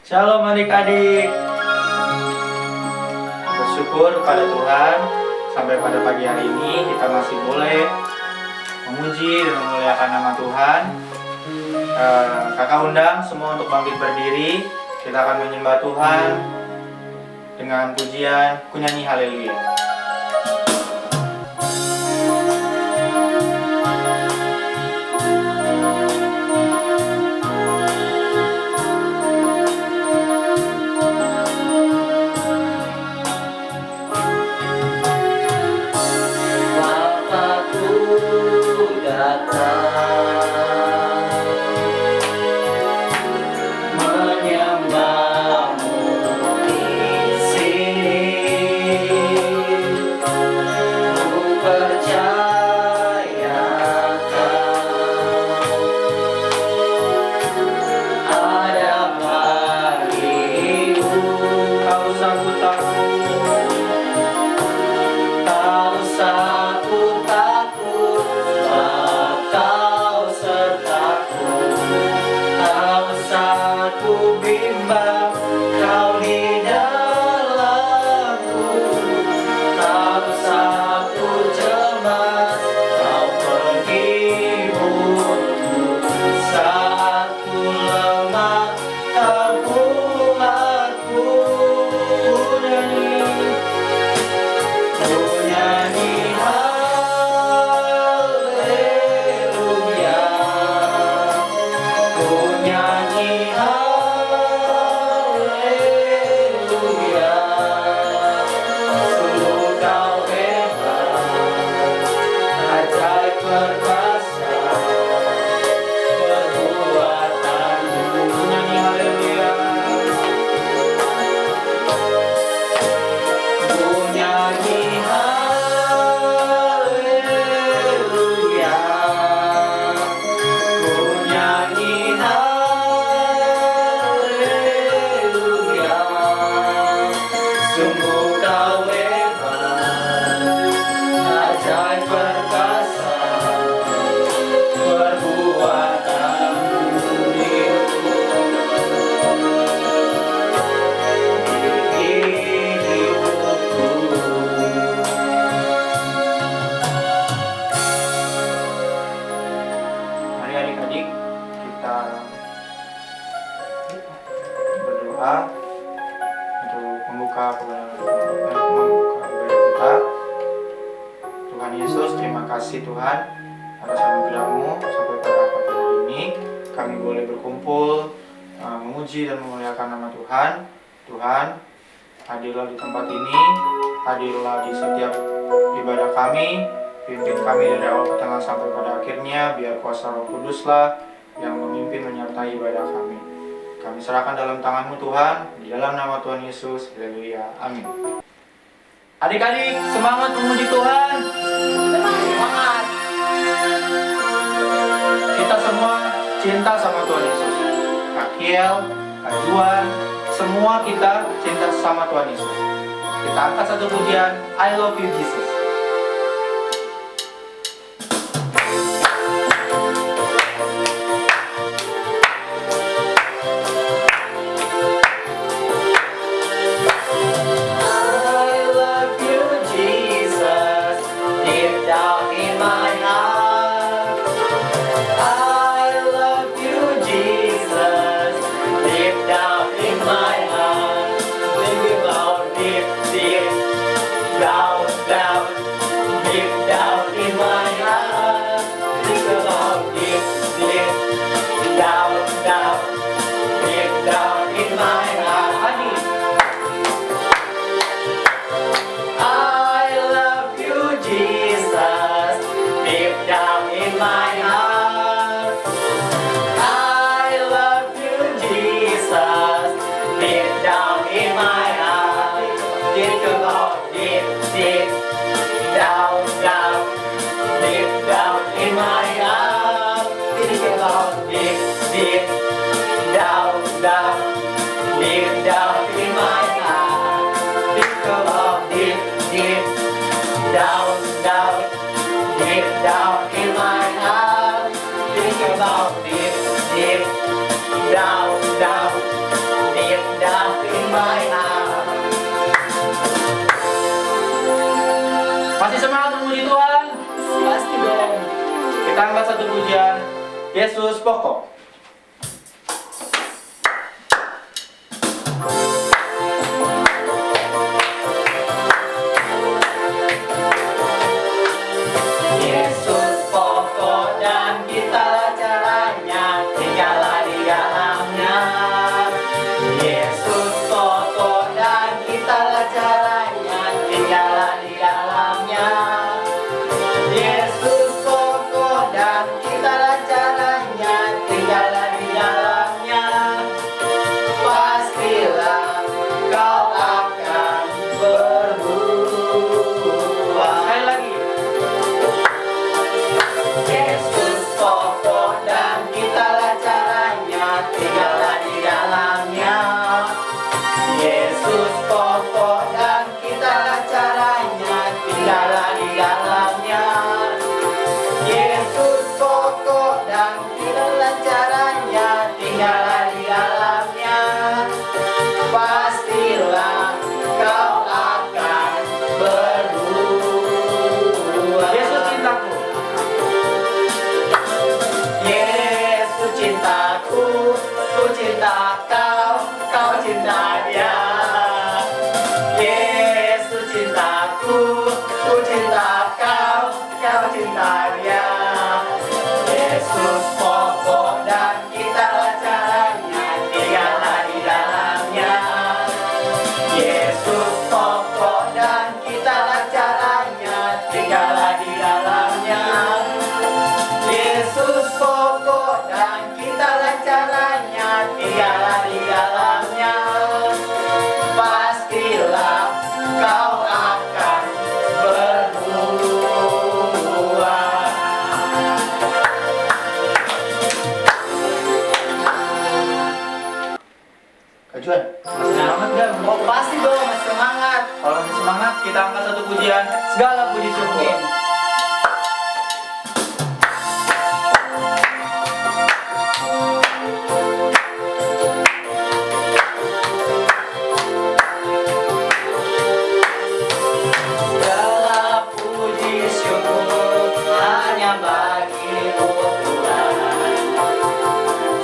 Shalom adik-adik. Bersyukur kepada Tuhan, sampai pada pagi hari ini kita masih boleh memuji dan memuliakan nama Tuhan. Kakak undang semua untuk bangkit berdiri. Kita akan menyembah Tuhan dengan pujian kunyanyi haleluya. Untuk membuka ibadah kita. Tuhan Yesus, terima kasih Tuhan atas anugerah-Mu sampai pada pagi hari ini kami boleh berkumpul memuji dan memuliakan nama Tuhan. Tuhan, hadirlah di tempat ini, hadirlah di setiap ibadah kami, pimpin kami dari awal ke tengah sampai pada akhirnya, biar kuasa Roh Kuduslah yang memimpin menyertai ibadah kami. Kami serahkan dalam tangan-Mu Tuhan, di dalam nama Tuhan Yesus, haleluya, amin. Adik-adik, semangat memuji Tuhan. Semangat. Kita semua cinta sama Tuhan Yesus. Kak Kiel, Kak Juan, semua kita cinta sama Tuhan Yesus. Kita angkat satu pujian, I love you Jesus. Kita angkat satu pujian, Yesus pokok. Yesus pokok dan kita caranya, tinggallah di dalamnya. Yesus pokok dan kita caranya, tinggallah di dalamnya. Yesus pokok dan kita caranya, tinggallah di dalamnya. Pastilah kau akan berbuah. Sekali lagi. Yesus pokok dan kitalah caranya, tinggallah di dalamnya. Yesus pokok dan kitalah caranya, tinggallah di dalamnya. Yesus pokok dan kitalah caranya, tinggallah di dalamnya. Pastilah kau akan berbuah. Yesus cintaku. Yesus cintaku, ku cinta kau, kau cinta dia. Yesus cintaku, ku cinta kau, kau cinta dia. Yesus pokok dan kita caranya, tinggallah di dalamnya. Yesus pokok dan kita caranya, tinggallah di dalamnya. Yesus pokok dan kita caranya, tinggallah di dalamnya. Pastilah kau akan berbuah. Kajuan. Masih semangat gak? Oh pasti dong, masih semangat. Kalau masih semangat, kita angkat satu pujian, segala puji syukur. Segala puji syukur hanya bagi-Mu Tuhan,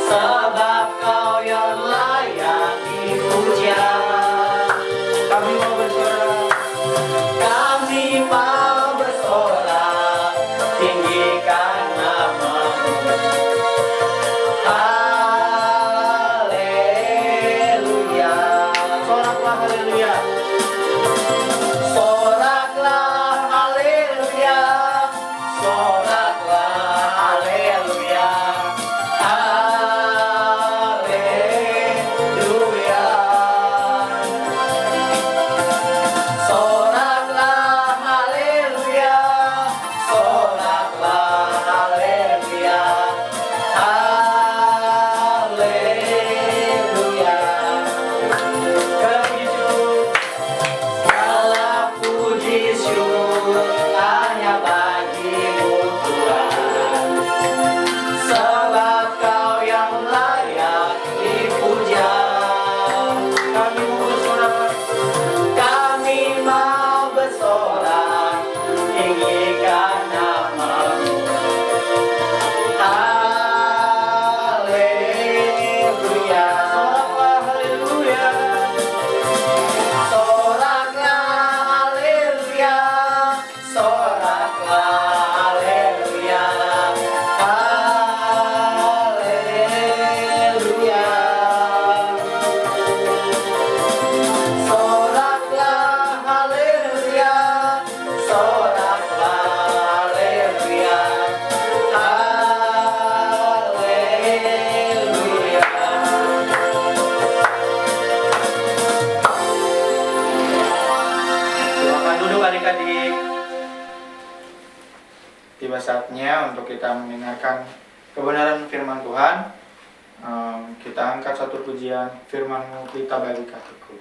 sebab Kau yang layak dipuja. Kami mau bersorak. Kami mau bersorak, tinggikan nama-Mu. Haleluya. Soraklah haleluya. Soraklah haleluya, soraklah haleluya, haleluya. Soraklah haleluya, soraklah haleluya, haleluya. Segala puji syukur. Segala puji syukur hanya bagi-Mu Tuhan, sebab Kau yang layak dipuja. Kami mau bersorak. Kami mau bersorak, tinggikan nama-Mu. Haleluya. Soraklah haleluya. Soraklah haleluya, soraklah haleluya, haleluya. Soraklah haleluya, soraklah haleluya, haleluya. Silakan duduk adik-adik. Tiba saatnya untuk kita mendengarkan kebenaran firman Tuhan. Kita angkat satu pujian, firman-Mu pelita bagi kakiku.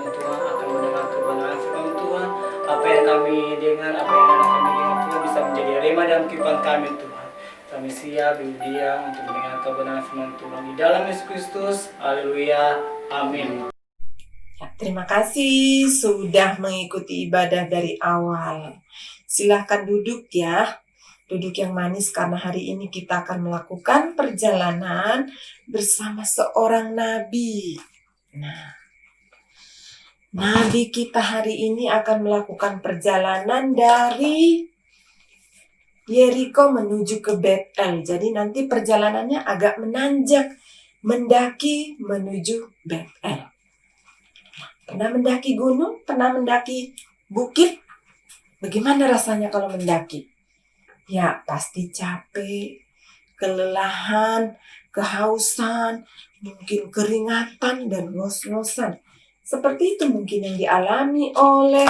firman Tuhan, akan mendengar kebenaran firman Tuhan. Apa yang kami dengar, apa yang anak kami dengar Tuhan bisa menjadi rema dalam kehidupan kami Tuhan. Kami siap bersedia untuk mendengar kebenaran firman Tuhan di dalam Yesus Kristus. Haleluya. Amin. Ya, terima kasih sudah mengikuti ibadah dari awal. Silahkan duduk ya. Duduk yang manis karena hari ini kita akan melakukan perjalanan bersama seorang nabi. Nah, nabi kita hari ini akan melakukan perjalanan dari Yeriko menuju ke Betel. Jadi nanti perjalanannya agak menanjak, mendaki menuju Betel. Pernah mendaki gunung? Pernah mendaki bukit? Bagaimana rasanya kalau mendaki? Ya, pasti capek, kelelahan, kehausan, mungkin keringatan dan ngos-ngosan. Seperti itu mungkin yang dialami oleh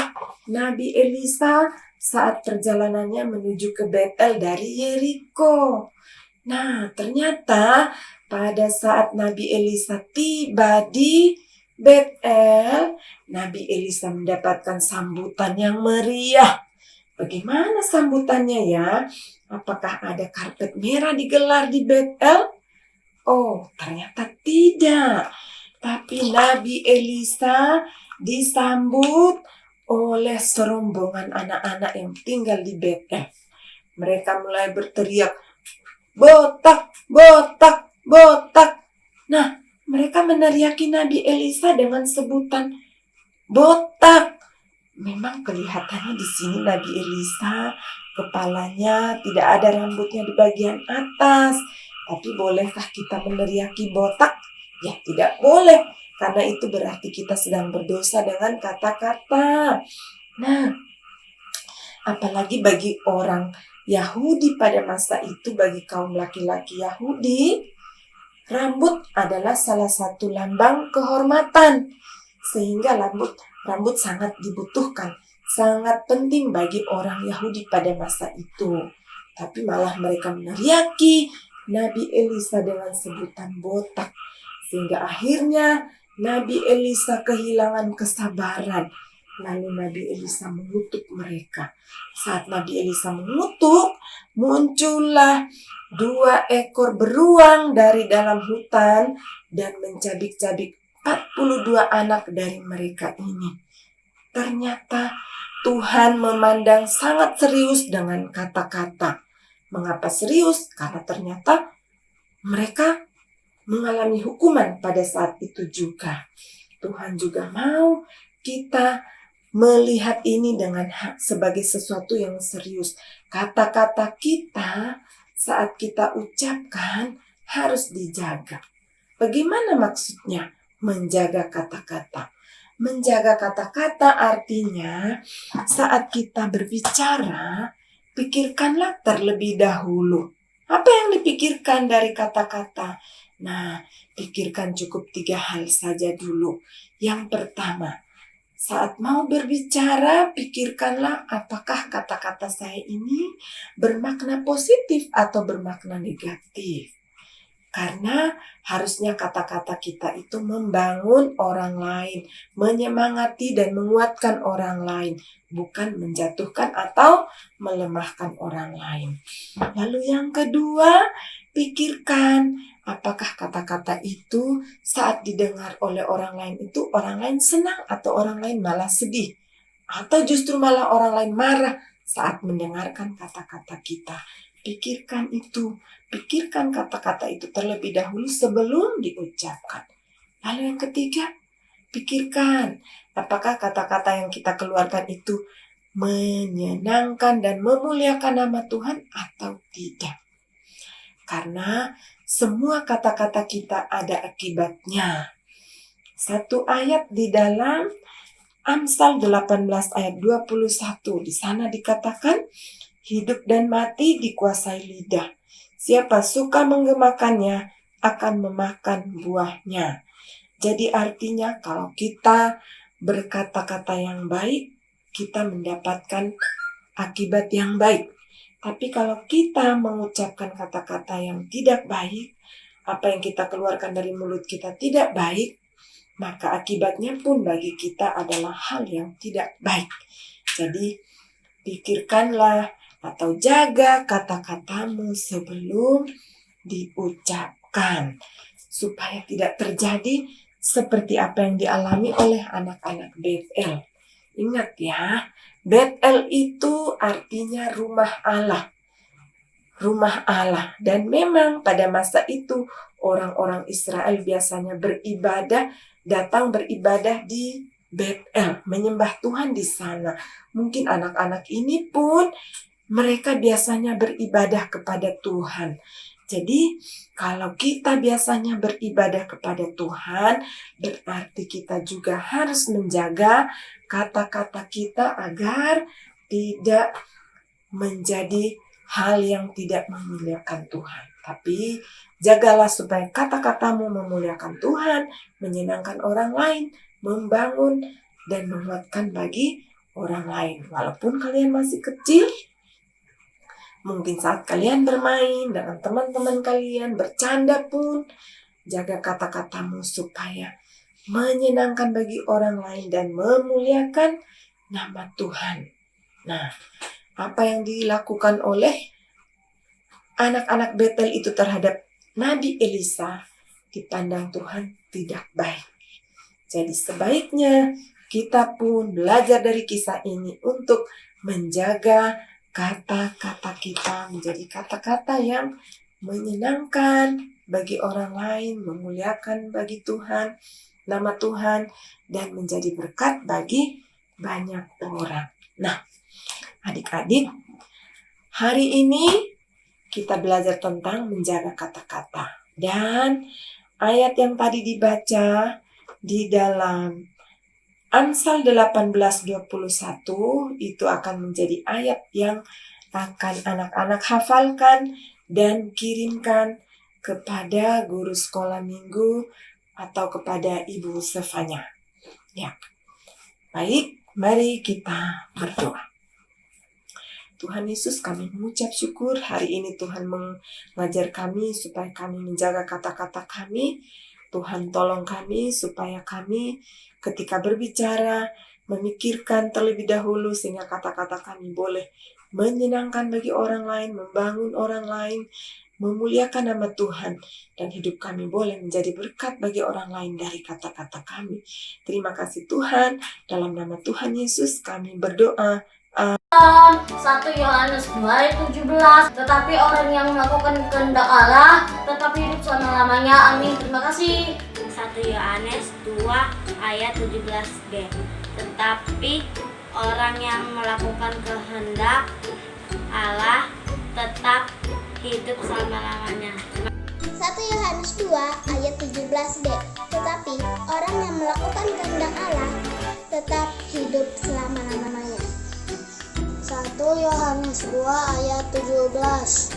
Nabi Elisa saat perjalanannya menuju ke Betel dari Yeriko. Nah, ternyata pada saat Nabi Elisa tiba di Betel, Nabi Elisa mendapatkan sambutan yang meriah. Bagaimana sambutannya ya? Apakah ada karpet merah digelar di Betel? Oh, ternyata tidak. Tapi Nabi Elisa disambut oleh serombongan anak-anak yang tinggal di Betel. Mereka mulai berteriak, "Botak, botak, botak." Nah, mereka meneriaki Nabi Elisa dengan sebutan botak. Memang kelihatannya di sini Nabi Elisa kepalanya tidak ada rambutnya di bagian atas. Tapi bolehkah kita meneriaki botak? Ya, tidak boleh. Karena itu berarti kita sedang berdosa dengan kata-kata. Nah, apalagi bagi orang Yahudi pada masa itu, bagi kaum laki-laki Yahudi, rambut adalah salah satu lambang kehormatan, sehingga rambut sangat dibutuhkan, sangat penting bagi orang Yahudi pada masa itu. Tapi malah mereka meneriaki Nabi Elisa dengan sebutan botak, sehingga akhirnya Nabi Elisa kehilangan kesabaran. Lalu Nabi Elisa mengutuk mereka. Saat Nabi Elisa mengutuk, muncullah 2 ekor beruang dari dalam hutan dan mencabik-cabik 42 anak dari mereka ini. Ternyata Tuhan memandang sangat serius dengan kata-kata. Mengapa serius? Karena ternyata mereka mengalami hukuman pada saat itu juga. Tuhan juga mau kita melihat ini dengan sebagai sesuatu yang serius. Kata-kata kita saat kita ucapkan harus dijaga. Bagaimana maksudnya menjaga kata-kata? Menjaga kata-kata artinya saat kita berbicara, pikirkanlah terlebih dahulu. Apa yang dipikirkan dari kata-kata? Nah, pikirkan cukup 3 hal saja dulu. Yang pertama, saat mau berbicara, pikirkanlah apakah kata-kata saya ini bermakna positif atau bermakna negatif. Karena harusnya kata-kata kita itu membangun orang lain, menyemangati dan menguatkan orang lain, bukan menjatuhkan atau melemahkan orang lain. Lalu yang kedua, pikirkan apakah kata-kata itu saat didengar oleh orang lain itu orang lain senang atau orang lain malah sedih. Atau justru malah orang lain marah saat mendengarkan kata-kata kita. Pikirkan itu. Pikirkan kata-kata itu terlebih dahulu sebelum diucapkan. Lalu yang ketiga, pikirkan apakah kata-kata yang kita keluarkan itu menyenangkan dan memuliakan nama Tuhan atau tidak. Karena semua kata-kata kita ada akibatnya. Satu ayat di dalam Amsal 18 ayat 21. Di sana dikatakan, hidup dan mati dikuasai lidah. Siapa suka menggemakannya akan memakan buahnya. Jadi artinya kalau kita berkata-kata yang baik, kita mendapatkan akibat yang baik. Tapi kalau kita mengucapkan kata-kata yang tidak baik, apa yang kita keluarkan dari mulut kita tidak baik, maka akibatnya pun bagi kita adalah hal yang tidak baik. Jadi pikirkanlah atau jaga kata-katamu sebelum diucapkan, supaya tidak terjadi seperti apa yang dialami oleh anak-anak Betel. Ingat ya, Betel itu artinya rumah Allah. Rumah Allah. Dan memang pada masa itu orang-orang Israel biasanya datang beribadah di Betel, menyembah Tuhan di sana. Mungkin anak-anak ini pun mereka biasanya beribadah kepada Tuhan. Jadi kalau kita biasanya beribadah kepada Tuhan, berarti kita juga harus menjaga kata-kata kita agar tidak menjadi hal yang tidak memuliakan Tuhan. Tapi jagalah supaya kata-katamu memuliakan Tuhan, menyenangkan orang lain, membangun dan menguatkan bagi orang lain. Walaupun kalian masih kecil, mungkin saat kalian bermain dengan teman-teman kalian, bercanda pun, jaga kata-katamu supaya menyenangkan bagi orang lain dan memuliakan nama Tuhan. Nah, apa yang dilakukan oleh anak-anak Betel itu terhadap Nabi Elisa dipandang Tuhan tidak baik. Jadi sebaiknya kita pun belajar dari kisah ini untuk menjaga kata-kata kita menjadi kata-kata yang menyenangkan bagi orang lain, memuliakan bagi Tuhan, nama Tuhan, dan menjadi berkat bagi banyak orang. Nah, adik-adik, hari ini kita belajar tentang menjaga kata-kata. Dan ayat yang tadi dibaca di dalam Amsal 18:21 itu akan menjadi ayat yang akan anak-anak hafalkan dan kirimkan kepada guru sekolah minggu atau kepada Ibu Sefanya. Ya. Baik, mari kita berdoa. Tuhan Yesus, kami mengucap syukur hari ini Tuhan mengajar kami supaya kami menjaga kata-kata kami. Tuhan tolong kami supaya kami ketika berbicara memikirkan terlebih dahulu sehingga kata-kata kami boleh menyenangkan bagi orang lain, membangun orang lain, memuliakan nama Tuhan, dan hidup kami boleh menjadi berkat bagi orang lain dari kata-kata kami. Terima kasih Tuhan, dalam nama Tuhan Yesus kami berdoa. 1 Yohanes 2:17. Tetapi orang yang melakukan kehendak Allah tetap hidup selama-lamanya. Amin. Terima kasih. 1 Yohanes 2:17b. Tetapi orang yang melakukan kehendak Allah tetap hidup selama-lamanya. 1 Yohanes 2:17b. Tetapi orang yang melakukan kehendak Allah tetap hidup selama-lamanya. 1 Yohanes 2:17.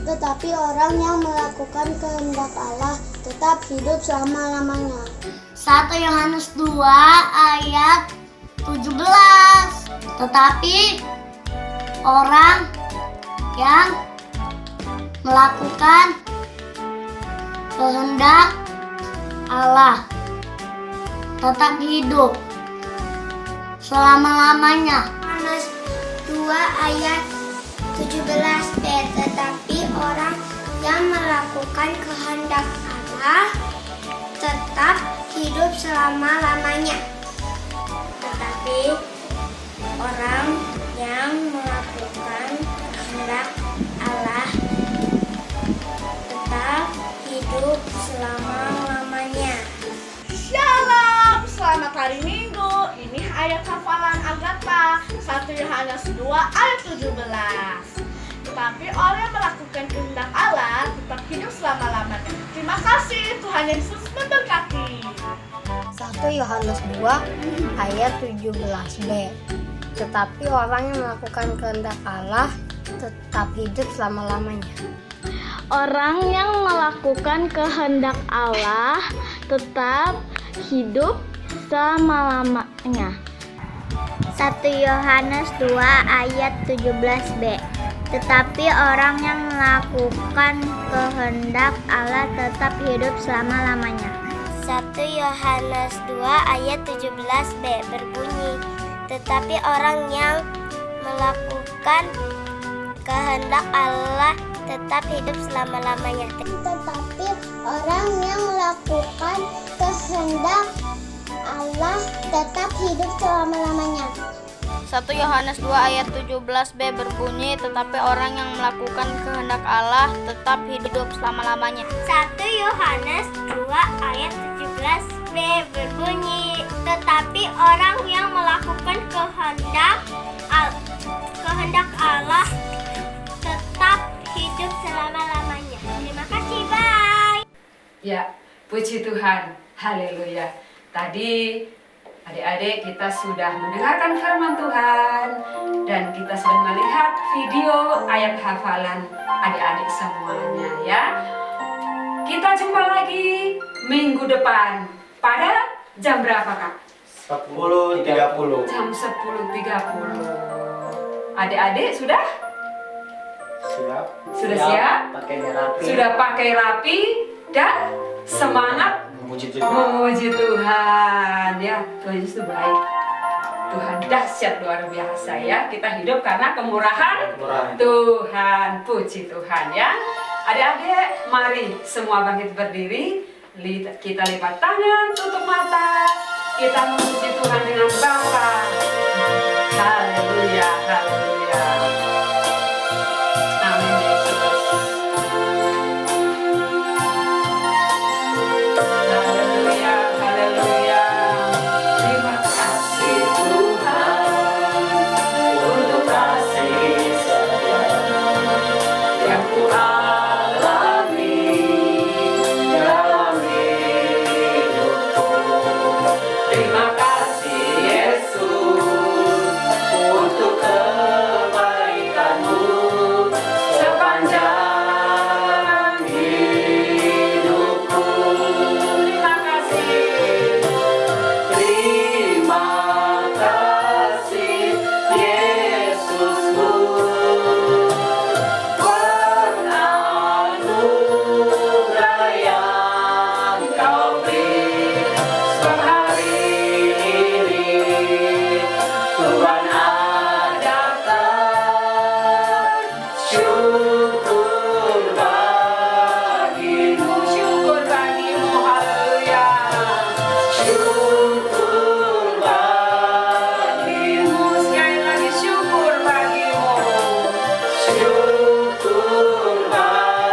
Tetapi orang yang melakukan kehendak Allah tetap hidup selama-lamanya. 1 Yohanes 2:17. Tetapi orang yang melakukan kehendak Allah tetap hidup selama-lamanya. Yohanes 2:17b. Tetapi orang yang melakukan kehendak Allah tetap hidup selama-lamanya. Tetapi orang yang melakukan kehendak Allah tetap hidup selama-lamanya. Shalom, selamat hari Minggu. Ini ayat hafalan Agatha 1 Yohanes 2:17. Tetapi orang yang melakukan kehendak Allah tetap hidup selama-lamanya. Terima kasih, Tuhan Yesus memberkati. 1 Yohanes 2:17b. Tetapi orang yang melakukan kehendak Allah tetap hidup selama-lamanya. Orang yang melakukan kehendak Allah tetap hidup selama-lamanya. 1 Yohanes 2:17b. Tetapi orang yang melakukan kehendak Allah tetap hidup selama-lamanya. 1 Yohanes 2 ayat 17b berbunyi, tetapi orang yang melakukan kehendak Allah tetap hidup selama-lamanya. Tetapi orang yang melakukan kehendak Allah tetap hidup selama-lamanya. 1 Yohanes 2 ayat 17b berbunyi, tetapi orang yang melakukan kehendak Allah tetap hidup selama-lamanya. 1 Yohanes 2 ayat 17b berbunyi, tetapi orang yang melakukan kehendak Allah tetap hidup selama-lamanya. Terima kasih, bye. Ya, puji Tuhan, haleluya. Tadi adik-adik kita sudah mendengarkan firman Tuhan dan kita sudah melihat video ayat hafalan adik-adik semuanya ya. Kita jumpa lagi minggu depan pada jam berapa, Kak? 10.30. Jam 10.30. Adik-adik sudah? Siap. Sudah siap? Pakainya rapi. Sudah pakai rapi dan semangat Memuji Tuhan. memuji Tuhan ya. Tuhan Yesus itu baik. Tuhan dahsyat luar biasa ya. Kita hidup karena kemurahan Tuhan. Puji Tuhan ya. Adik-adik, mari semua bangkit berdiri. Kita lipat tangan, tutup mata. Kita memuji Tuhan dengan Bapa. Haleluya, haleluya. Amin Yesus. Haleluya, haleluya. Terima kasih Tuhan untuk kasih setia yang Ku alami dalam hidupku. Terima kasih Yesus untuk kebaikan-Mu sepanjang hidupku. Terima kasih. Terima kasih Yesusku buat anugerah yang Kau beri sehari ini. Tuhan adakan syukur bagimu, syukur bagimu, haleluya. Syukur bagimu, sekali lagi syukur bagimu, syukur bagimu.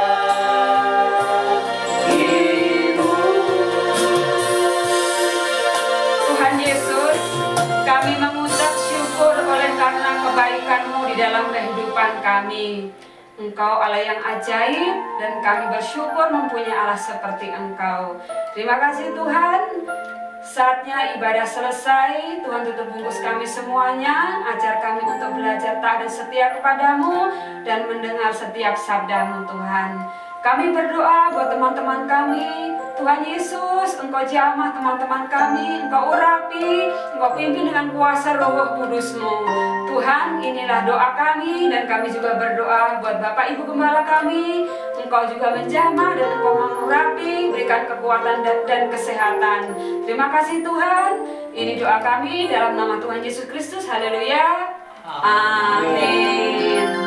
Tuhan Yesus, kami mengucap syukur oleh karena kebaikan-Mu di dalam kehidupan kami. Engkau Allah yang ajaib dan kami bersyukur mempunyai Allah seperti Engkau. Terima kasih Tuhan. Saatnya ibadah selesai, Tuhan tutup bungkus kami semuanya. Ajar kami untuk belajar taat dan setia kepada-Mu dan mendengar setiap sabda-Mu Tuhan. Kami berdoa buat teman-teman kami. Tuhan Yesus, Engkau jamah teman-teman kami, Engkau urapi, Engkau pimpin dengan kuasa Roh Kudus-Mu. Tuhan, inilah doa kami dan kami juga berdoa buat Bapak Ibu Gembala kami. Engkau juga menjamah dan Engkau mengurapi, berikan kekuatan dan kesehatan. Terima kasih Tuhan. Ini doa kami dalam nama Tuhan Yesus Kristus. Haleluya. Amin.